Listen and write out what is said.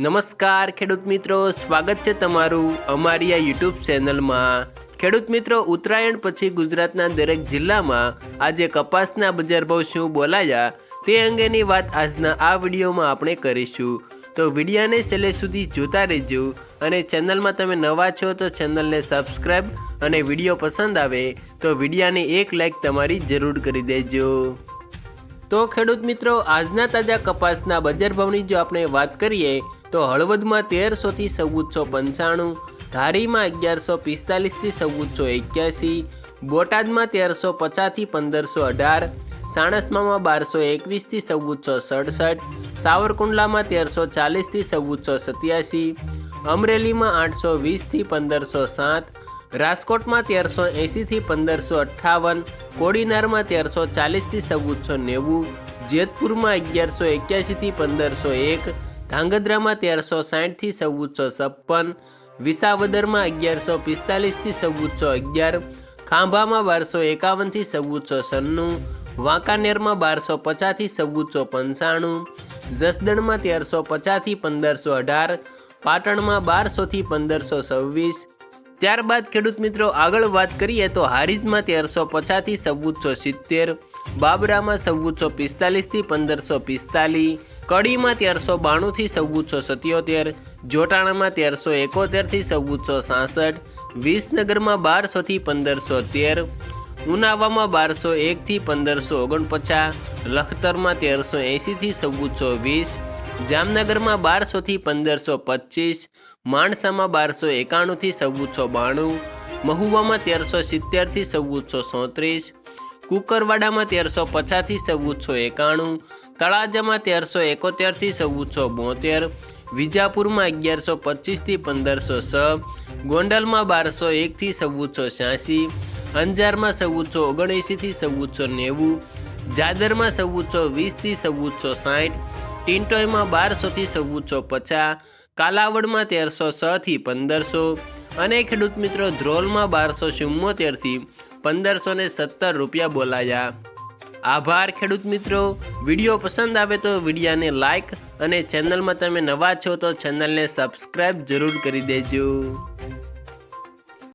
નમસ્કાર ખેડૂત મિત્રો, સ્વાગત છે તમારું અમારી આ યુટ્યુબ ચેનલમાં। ખેડૂત મિત્રો, ઉત્તરાયણ પછી ગુજરાતના દરેક જિલ્લામાં આજે કપાસના બજાર ભાવ શું બોલાયા તે અંગેની વાત આજના આ વિડીયોમાં આપણે કરીશું। તો વિડીયોને છેલ્લે સુધી જોતા રહેજો અને ચેનલમાં તમે નવા છો તો ચેનલને સબસ્ક્રાઈબ અને વિડીયો પસંદ આવે તો વિડીયોને એક લાઈક તમારી જરૂર કરી દેજો। તો ખેડૂત મિત્રો, આજના તાજા કપાસના બજાર ભાવની જો આપણે વાત કરીએ તો હળવદમાં 1300 થી 1495, ધારીમાં 1145 થી 1481, બોટાદમાં 1350 થી 1518, સાણસમામાં 1221 થી 1467, સાવરકુંડલામાં 1340 થી 1487, અમરેલીમાં 820 થી 1507, રાજકોટમાં 1380 થી 1558, કોડીનારમાં 1340 થી 1490, જેતપુરમાં 1181 થી 1501, ધાંગધ્રામાં 1360 થી 1456, વિસાવદરમાં 1145 થી 1411, ખાંભામાં 1251 થી 1496, વાંકાનેરમાં 1250 થી 1495, જસદણમાં 1350 થી 1518, પાટણમાં 1200 થી 1526। ત્યારબાદ ખેડૂત મિત્રો આગળ વાત કરીએ તો હારીજમાં 1350 થી 1470, બાબરામાં 1445 થી 1545, કડીમાં 1392 થી 1477, જોટાણામાં 1371 થી 1466, વિસનગરમાં 1200 થી 1513, ઉનાવામાં 1201 થી 1549, લખતરમાં 1380 થી 1420, જામનગરમાં 1200 થી 1525, માણસામાં 1291 થી 1492, મહુવામાં 1370 થી 1437, કુકરવાડામાં 1350 થી 1491, તળાજામાં 1371 થી 1472, વિજાપુરમાં 1125 થી 1506, ગોંડલમાં 1201 થી 1486, અંજારમાં 1479 થી 1490, જાદરમાં 1420 થી 1460, ટિન્ટોયમાં 1200 થી 1450, કાલાવડમાં 1306 થી 1500 અને ખેડૂત મિત્રો ધ્રોલમાં 1274 થી 1517 રૂપિયા બોલાયા। આભાર ખેડૂત મિત્રો। વિડીયો પસંદ આવે તો વિડીયોને લાઈક અને ચેનલમાં તમે નવા છો તો ચેનલને સબસ્ક્રાઈબ જરૂર કરી દેજો।